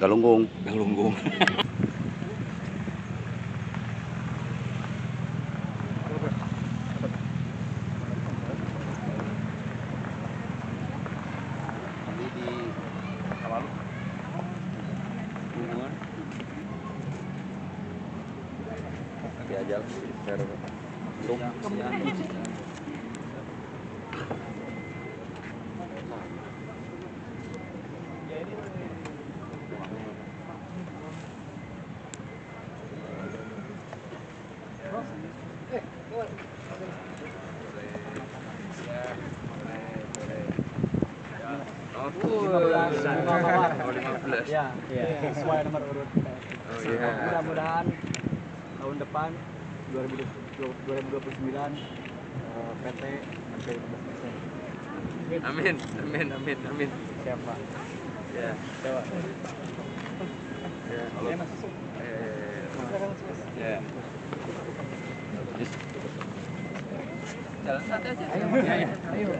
Galunggung. Galunggung. Nanti di Kawalu. Hubungan. Nanti aja share. Ya, sesuai nomor urut. Oh iya. Mudah-mudahan tahun depan 2029 PT mencapai 15%. Amin, amin, amin, amin. Siapa? Ya. Coba. Ya. Ya. Jalan santai aja. Ayo.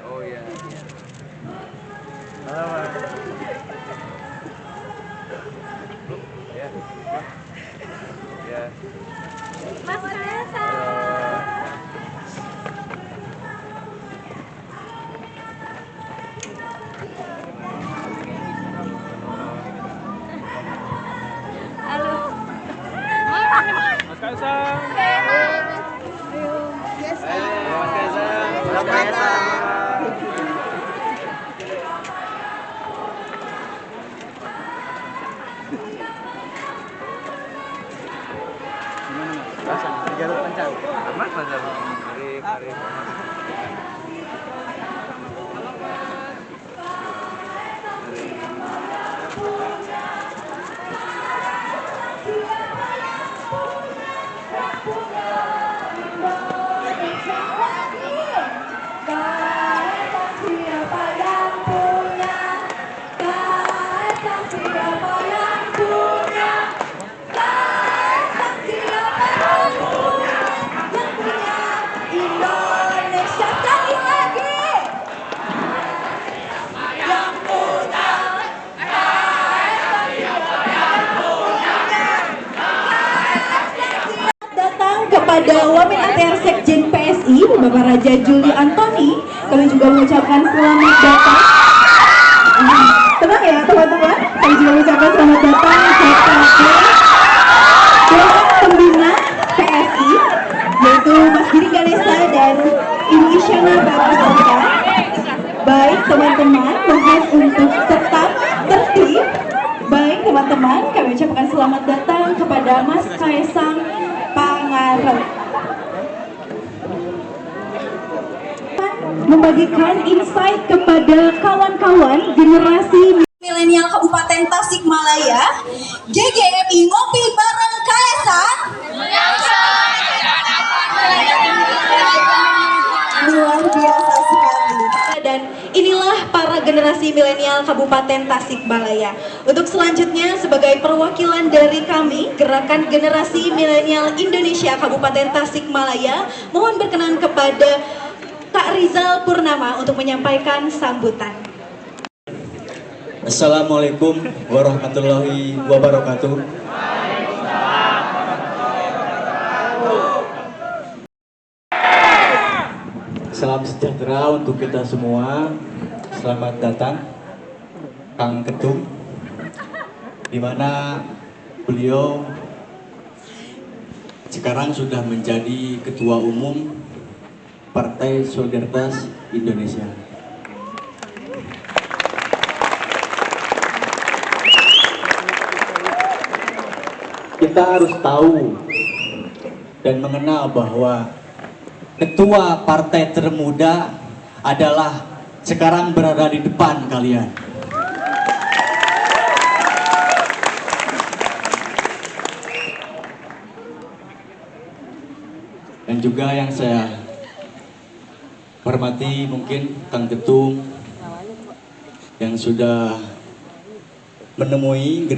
Oh ya. Ya. Mas Kaisang. Halo. Mas Kaisang. Ayo. Yes. Mas Kaisang. Selamat datang. Garut Pancang. Aman, Mas. Mari. Kaisang siapa yang punya? Kaisang siapa yang punya? Kaisang siapa yang punya? Yang punya Indonesia sekali lagi. Yang punya. Kaisang siapa yang punya? Datang kepada Wamen ATR Sekjen PSI Bapak Raja Juli Antoni, kami juga mengucapkan selamat datang. Tenang ya teman-teman, kami juga mengucapkan selamat datang kepada Dewan Pembina PSI yaitu Mas Giring Ganesa dan Ibu Isyana Bapusaka. Baik teman-teman, mohon untuk tetap tertib. Baik teman-teman, kami ucapkan selamat datang kepada Mas Kaisang Pangarep. Membagikan insight kepada kawan-kawan generasi milenial Kabupaten Tasikmalaya. GGMI ngopi bareng Kaisang. Luar biasa sekali. Dan inilah para generasi milenial Kabupaten Tasikmalaya. Untuk selanjutnya sebagai perwakilan dari kami Gerakan Generasi Milenial Indonesia Kabupaten Tasikmalaya, mohon berkenan kepada Kak Rizal Purnama untuk menyampaikan sambutan. Assalamualaikum warahmatullahi wabarakatuh. Salam sejahtera untuk kita semua. Selamat datang Kang Ketum, di mana beliau sekarang sudah menjadi Ketua Umum Partai Solidaritas Indonesia. Kita harus tahu dan mengenal bahwa ketua partai termuda adalah sekarang berada di depan kalian. Dan Dan juga yang saya hormati mungkin Kang Ketum yang sudah menemui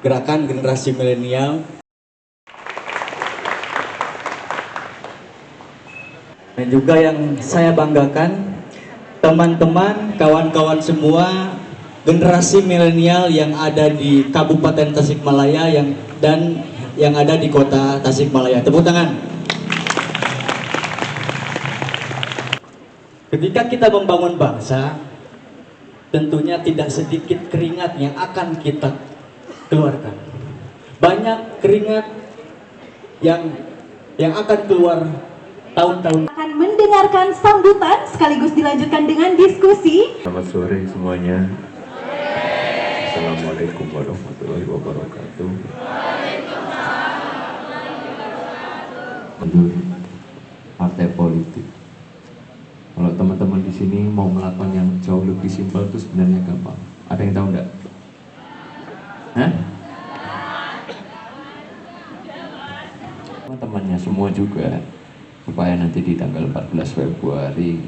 gerakan generasi milenial. Dan juga yang saya banggakan, teman-teman, kawan-kawan semua generasi milenial yang ada di Kabupaten Tasikmalaya dan yang ada di Kota Tasikmalaya. Tepuk tangan. Ketika kita membangun bangsa, tentunya tidak sedikit keringat yang akan kita keluarkan. Banyak keringat yang akan keluar tahun-tahun. Akan mendengarkan sambutan sekaligus dilanjutkan dengan diskusi. Selamat sore semuanya. Assalamualaikum warahmatullahi wabarakatuh. Untuk partai politik, kalau teman-teman di sini mau melakukan yang jauh lebih simpel itu sebenarnya gampang. Ada yang tahu enggak? Hah? Teman-temannya semua juga, supaya nanti di tanggal 14 Februari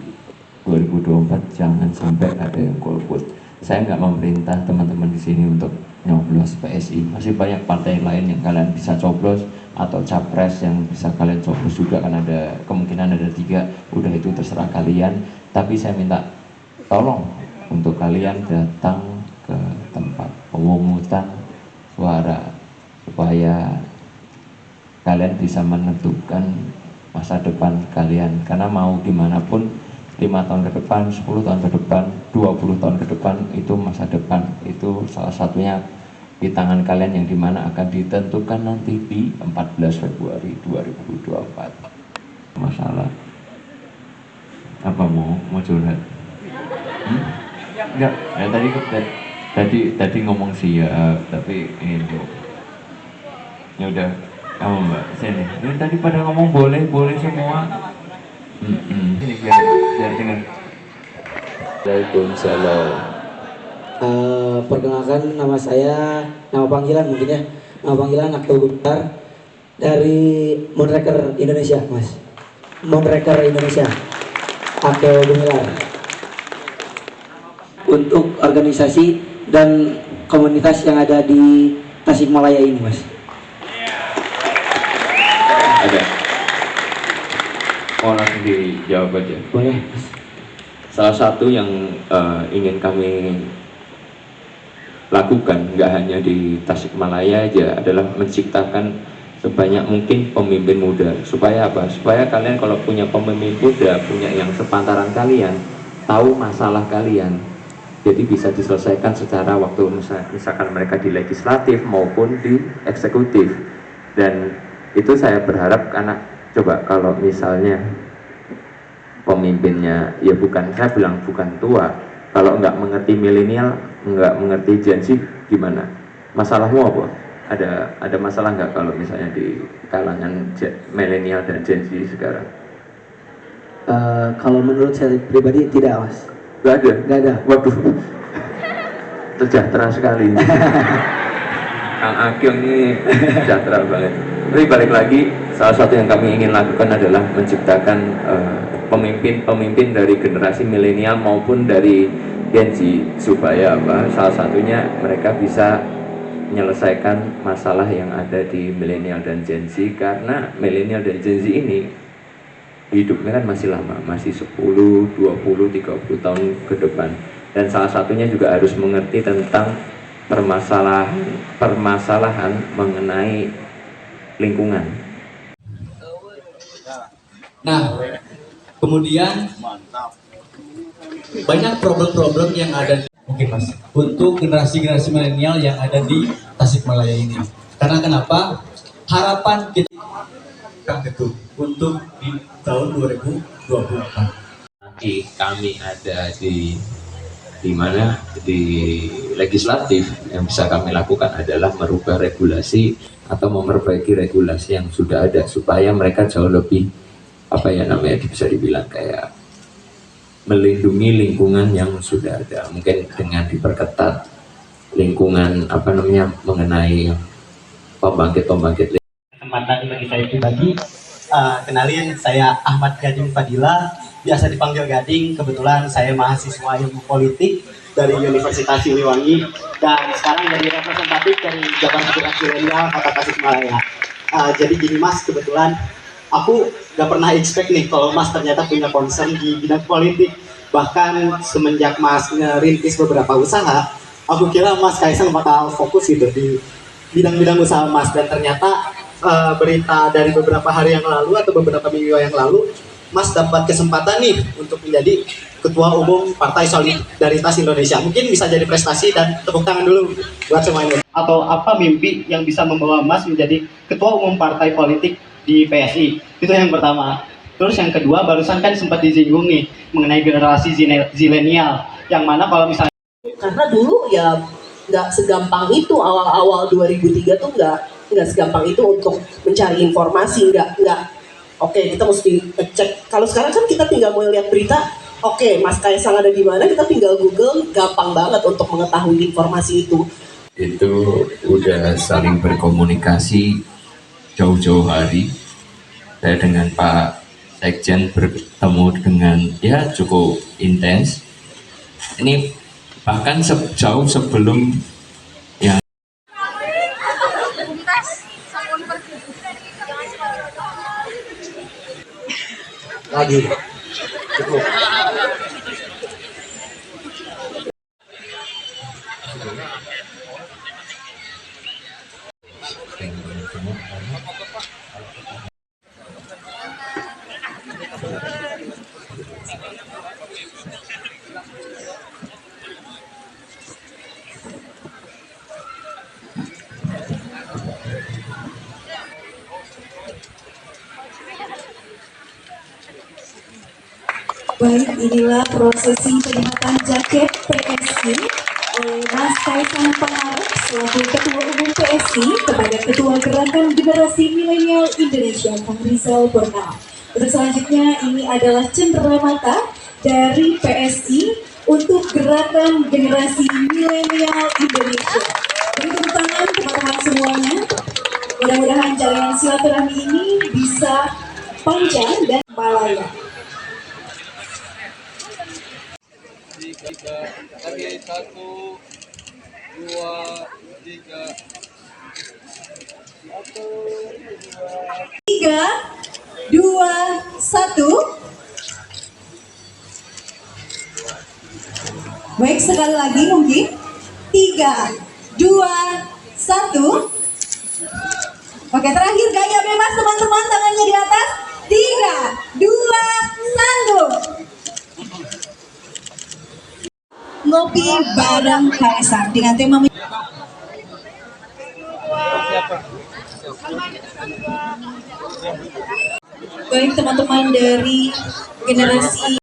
2024 jangan sampai ada yang golput. Saya nggak memerintah teman-teman di sini untuk nyoblos PSI. Masih banyak partai lain yang kalian bisa coblos, atau capres yang bisa kalian coblos juga, kan ada kemungkinan ada 3. Udah itu terserah kalian. Tapi saya minta tolong untuk kalian datang ke tempat pemungutan suara supaya kalian bisa menentukan masa depan kalian. Karena mau gimana pun 5 tahun ke depan, 10 tahun ke depan, 20 tahun ke depan, itu masa depan. Itu salah satunya di tangan kalian, yang dimana akan ditentukan nanti di 14 Februari 2024. Masalah apa, mau curhat? Enggak, ya, tadi ngomong siap, tapi ini ya udah, kamu Mbak sini. Ini tadi pada ngomong boleh semua. Ini biar dengar. Waalaikumsalam. Perkenalkan, nama saya, nama panggilan mungkin ya, nama panggilan Akto Guntar dari Moonraker Indonesia, Mas. Moonraker Indonesia, Akto Gumilar. Untuk organisasi dan komunitas yang ada di Tasikmalaya ini, Mas. Ada. Mau langsung dijawab aja. Boleh. Salah satu yang ingin kami lakukan, nggak hanya di Tasikmalaya aja, adalah menciptakan sebanyak mungkin pemimpin muda. Supaya apa? Supaya kalian kalau punya pemimpin muda, punya yang sepantaran kalian, tahu masalah kalian, jadi bisa diselesaikan secara waktu, misalkan mereka di legislatif maupun di eksekutif. Dan itu saya berharap, karena coba kalau misalnya pemimpinnya, ya bukan, saya bilang bukan tua, kalau nggak mengerti milenial, nggak mengerti Gen Z, gimana? Masalahmu apa? Ada masalah nggak kalau misalnya di kalangan milenial dan Gen Z sekarang? Kalau menurut saya pribadi tidak, Mas. Nggak ada? Nggak ada. Waduh, sejahtera sekali. Kang Akyong ini sejahtera banget. Tapi balik lagi, salah satu yang kami ingin lakukan adalah menciptakan pemimpin dari generasi milenial maupun dari Gen Z, supaya apa? Salah satunya mereka bisa menyelesaikan masalah yang ada di milenial dan Gen Z, karena milenial dan Gen Z ini hidupnya kan masih lama, masih 10, 20, 30 tahun ke depan. Dan salah satunya juga harus mengerti tentang permasalahan mengenai lingkungan. Nah, kemudian banyak problem-problem yang ada mungkin Mas untuk generasi-generasi milenial yang ada di Tasikmalaya ini. Karena kenapa? Harapan kita Kang Ketum untuk di tahun 2024. Nanti kami ada di mana, di legislatif, yang bisa kami lakukan adalah merubah regulasi atau memperbaiki regulasi yang sudah ada, supaya mereka jauh lebih, apa ya namanya, bisa dibilang kayak melindungi lingkungan yang sudah ada. Mungkin dengan diperketat lingkungan, apa namanya, mengenai pembangkit kesempatan bagi saya pribadi Kenalin, saya Ahmad Gading Fadila, biasa dipanggil Gading. Kebetulan saya mahasiswa ilmu politik dari Universitas Siliwangi dan sekarang jadi representatif dari Jabar Bergerak Milenial Kota Tasikmalaya. Jadi gini Mas, kebetulan aku gak pernah expect nih kalau Mas ternyata punya concern di bidang politik. Bahkan semenjak Mas ngerintis beberapa usaha, aku kira Mas Kaisang bakal fokus gitu di bidang-bidang usaha Mas, dan ternyata berita dari beberapa hari yang lalu atau beberapa minggu yang lalu, Mas dapat kesempatan nih untuk menjadi Ketua Umum Partai Solidaritas Indonesia. Mungkin bisa jadi prestasi, dan tepuk tangan dulu buat semuanya. Atau apa mimpi yang bisa membawa Mas menjadi Ketua Umum Partai Politik di PSI? Itu yang pertama. Terus yang kedua, barusan kan sempat disinggung nih mengenai generasi zilenial, yang mana kalau misalnya karena dulu ya nggak segampang itu, awal-awal 2003 tuh nggak segampang itu untuk mencari informasi, nggak oke, kita mesti cek. Kalau sekarang kan kita tinggal mau lihat berita, oke, Mas Kaisang ada di mana, kita tinggal Google, gampang banget untuk mengetahui informasi itu. Itu udah saling berkomunikasi jauh-jauh hari. Saya dengan Pak Sekjen bertemu dengan ya cukup intens. Ini bahkan jauh sebelum yang Lagi. Cukup. Baik, inilah prosesi penyematan jaket PSI oleh Mas Kaisang Pangarep selaku Ketua Umum PSI kepada Ketua Gerakan Generasi Milenial Indonesia, Kang Rizal Bornal. Untuk selanjutnya, ini adalah cenderamata dari PSI untuk Gerakan Generasi Milenial Indonesia. Beri tepuk tangan teman-teman semuanya. Mudah-mudahan jalinan silaturahmi ini bisa panjang dan malaya. Lagi 1, 2, 3. 3, 2, 1. Baik, sekali lagi mungkin. 3, 2, 1. Oke, terakhir gaya bebas teman-teman, tangannya di atas. 3, 2, 1. Ngopi bareng Kaisang dengan tema baik teman-teman dari generasi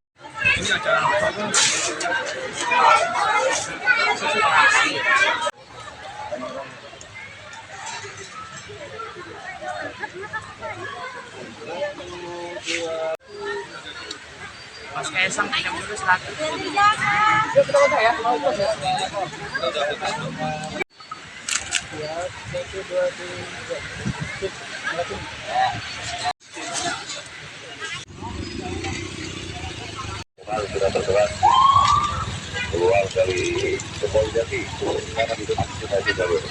Mas Kaisang pinjam dulu silakan. Sudah tersebar keluar dari Kepoljati karena itu sudah jalur.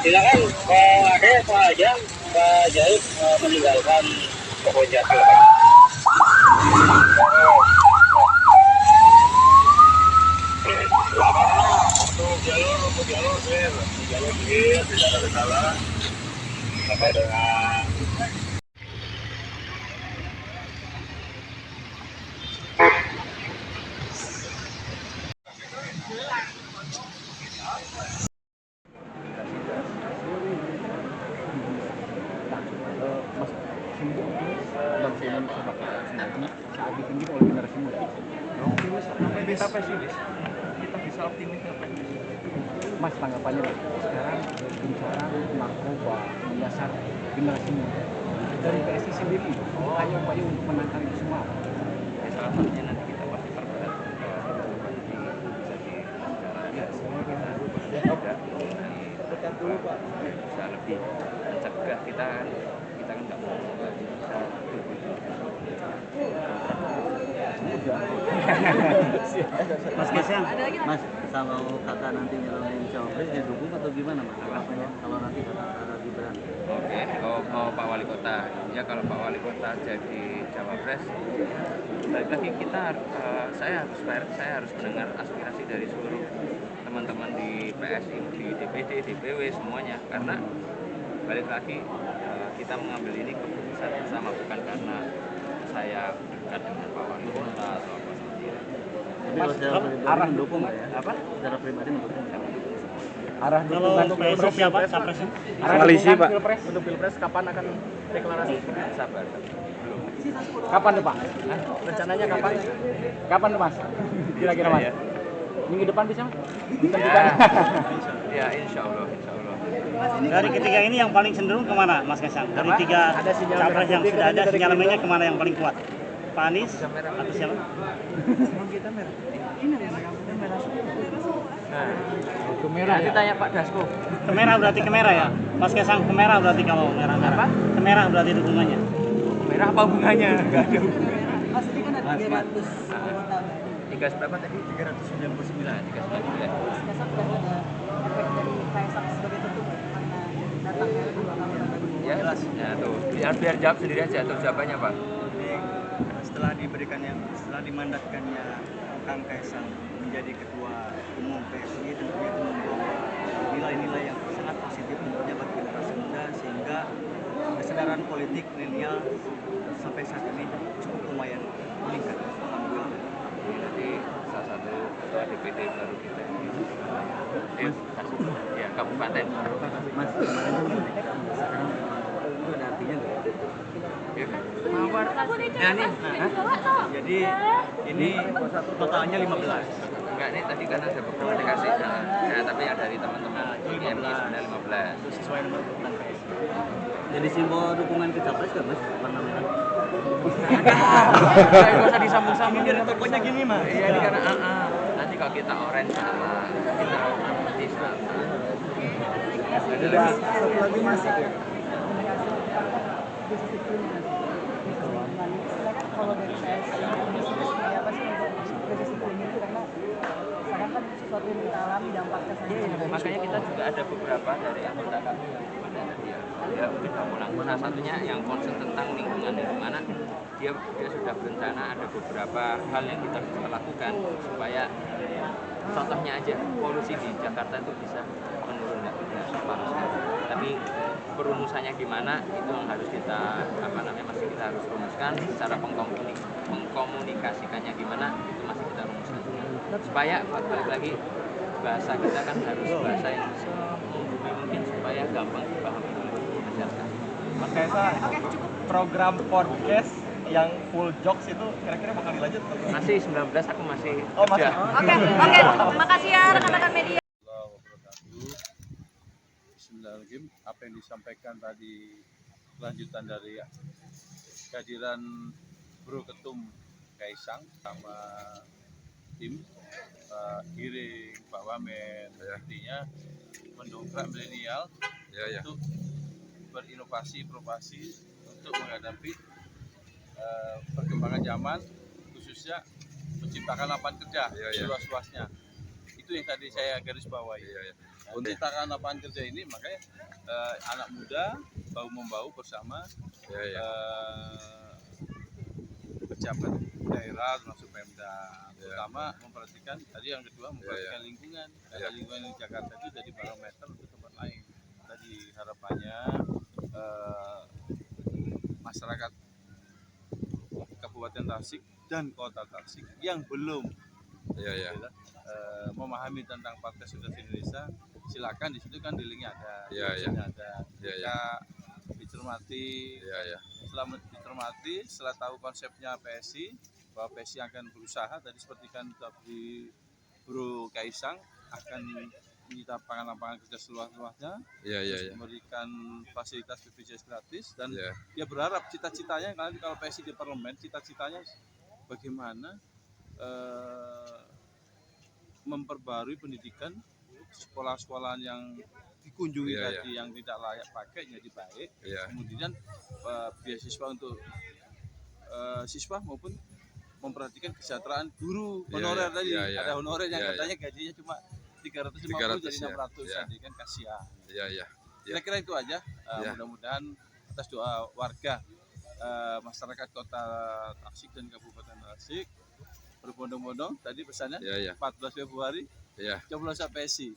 Silakan Pak Ade, Pak Ajang, Pak Jaib meninggalkan Kepoljati. Untuk jalur sir, tidak ada salah sampai dengan lebih tinggi oleh generasi muda. Apa sih? Kita bisa optimis apa sih? Mas, tanggapannya sekarang bicara narkoba menyasar generasi muda dari PSI sendiri, upaya-upaya untuk menangkal itu semua. Salah satunya nanti kita pasti perberat bisa lebih mencegah kita kan nggak mau bisa Mas Kaisang, Mas kalau kata nanti nyalonin cawapres didukung atau gimana Mas? Apanya kalau nanti kata Gibran? Oke, kalau mau Pak Wali Kota, ya kalau Pak Wali Kota jadi cawapres, balik lagi saya harus fair, saya harus mendengar aspirasi dari seluruh teman-teman di PSI, di DPD, DPW semuanya, karena balik lagi kita mengambil ini keputusan bersama, bukan karena saya dekat dengan Pak Wali Kota atau apa seperti itu. Tapi kalau secara pribadi mendukung nggak ya? Apa? Secara pribadi mendukung. Arah dukungan untuk PSI siapa? Capres? Arah Koalisi, dukungan Pak. untuk pilpres kapan akan deklarasi? Sabar, belum. Kapan tuh Pak? Rencananya kapan? Kapan tuh Mas? Kira-kira Mas? Minggu depan bisa? Ditentukan. Ya, insya Allah. Dari ketiga ini yang paling cenderung kemana Mas Kaisang? Dari tiga Ada sinyal capres yang merah sudah ada, putih dari sinyalemennya Gerindra. kemana yang paling kuat? Pak Anies atau siapa? Ke merah ya? Tanya Pak Dasko. Ke merah berarti ke merah ya? Mas Kaisang ke merah berarti kalau merah-merah. Ke merah berarti dukungannya. Merah apa bunganya? Enggak ada. Mas ini kan ada 300 anggota. 300 berapa tadi? 399. 399. Mas Kaisang sudah ada efek dari Kaisang sebagai ketum karena datangnya dua kali lagi. Ya jelas. Ya tuh. Biar jawab sendiri aja tuh jawabannya Pak. Setelah dimandatkannya Kang Kaisang menjadi ketua umum PSI, tentunya itu membawa nilai-nilai yang sangat positif tentunya bagi generasi muda, sehingga kesadaran politik milenial sampai saat ini cukup lumayan meningkat. Alhamdulillah. Ini nanti salah satu ketua DPD baru kita ini. Ya, kabupaten. Mas kemarin sekarang itu ada artinya nggak? Ya, mawar. Nah, nih. Jadi ini totalnya 15. Enggak, nih tadi karena ada beberapa dikasih. Nah, tapi yang dari teman-teman IMI sebenarnya 15. Itu sesuai nomor urutan PSI. Jadi simbol dukungan ke capres kan Mas? Warna merah. Enggak usah disambung-sambungin. Pokoknya gini Mas. Iya, ini karena nanti kalau kita orange salah, kita putih salah. Satu lagi masih silakan kalau dari saya sebenarnya apa sih untuk krisis iklim itu, karena sekarang kan sesuatu yang kita alami dampaknya saja. Makanya kita juga ada beberapa dari anggota kami yang tadi ya mungkin ulang. Salah satunya yang concern tentang lingkungan, di mana dia sudah berencana ada beberapa hal yang kita bisa lakukan supaya contohnya aja polusi di Jakarta itu bisa menurun, nggak separuh sekali. Tapi perumusannya gimana itu yang harus kita masih kita harus rumuskan, secara mengkomunikasikannya gimana itu masih kita rumuskan supaya balik lagi bahasa kita kan harus bahasa yang mungkin supaya gampang dipahami oleh masyarakat. Mas Kaisang, program podcast yang full jokes itu kira-kira bakal dilanjut? Masih 19 aku masih Oh, masih. Oke, terima kasih ya rekan-rekan media. Bismillahirrahmanirrahim. Apa yang disampaikan tadi kelanjutan dari kehadiran Bro Ketum Kaisang sama tim Pak Giring, Pak Wamen, artinya mendongkrak milenial untuk berinovasi untuk menghadapi perkembangan zaman, khususnya menciptakan lapangan kerja seluas-luasnya. Itu yang tadi saya garis bawahi. Menciptakan lapangan kerja ini makanya anak muda bahu-membahu bersama pejabat daerah termasuk Pemda, terutama memperhatikan tadi yang kedua memperhatikan lingkungan. Lingkungan di Jakarta itu jadi barometer untuk tempat lain. Tadi harapannya masyarakat Kabupaten Tasik dan Kota Tasik yang belum memahami tentang Partai Solidaritas Indonesia, silakan di situ kan di linknya ada, ada, dicermati, setelah tahu konsepnya PSI, bahwa PSI akan berusaha tadi seperti kan di Bro Kaisang akan menciptakan lapangan kerja seluas-luasnya, memberikan fasilitas BPJS gratis, dan dia berharap cita-citanya kalau PSI di parlemen, cita-citanya bagaimana memperbarui pendidikan sekolah-sekolahan yang dikunjungi Iya, tadi yang tidak layak pakai jadi baik. Iya. Kemudian beasiswa untuk siswa maupun memperhatikan kesejahteraan guru honorer tadi. Ada honorer yang katanya gajinya cuma 350 jadi 600 tadi kan kasihan. Iya. Kira-kira itu aja. Mudah-mudahan atas doa warga masyarakat Kota Tasik dan Kabupaten Tasik berbondong-bondong tadi pesannya 14 Februari coblosan PSI.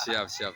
Siap.